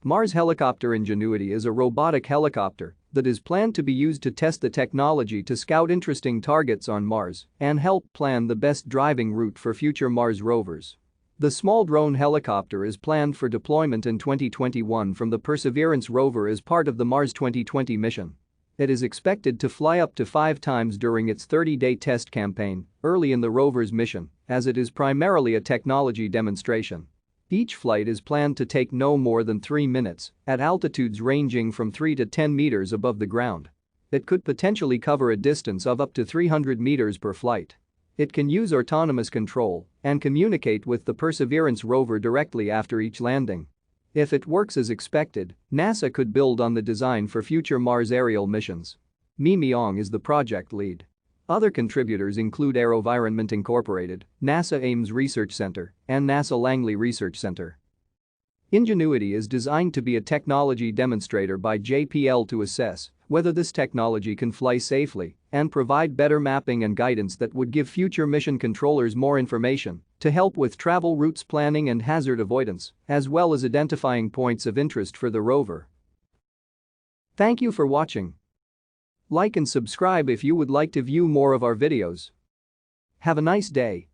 Mars Helicopter Ingenuity is a robotic helicopter that is planned to be used to test the technology to scout interesting targets on Mars and help plan the best driving route for future Mars rovers. The small drone helicopter is planned for deployment in 2021 from the Perseverance rover as part of the Mars 2020 mission. It is expected to fly up to 5 times during its 30-day test campaign early in the rover's mission, as it is primarily a technology demonstration. Each flight is planned to take no more than 3 minutes at altitudes ranging from 3 to 10 meters above the ground. It could potentially cover a distance of up to 300 meters per flight. It can use autonomous control and communicate with the Perseverance rover directly after each landing. If it works as expected, NASA could build on the design for future Mars aerial missions. Aung is the project lead. Other contributors include AeroVironment Inc, NASA Ames Research Center, and NASA Langley Research Center. Ingenuity is designed to be a technology demonstrator by JPL to assess whether this technology can fly safely and provide better mapping and guidance that would give future mission controllers more information to help with travel routes planning and hazard avoidance, as well as identifying points of interest for the rover. Thank you for watching. Like and subscribe if you would like to view more of our videos. Have a nice day.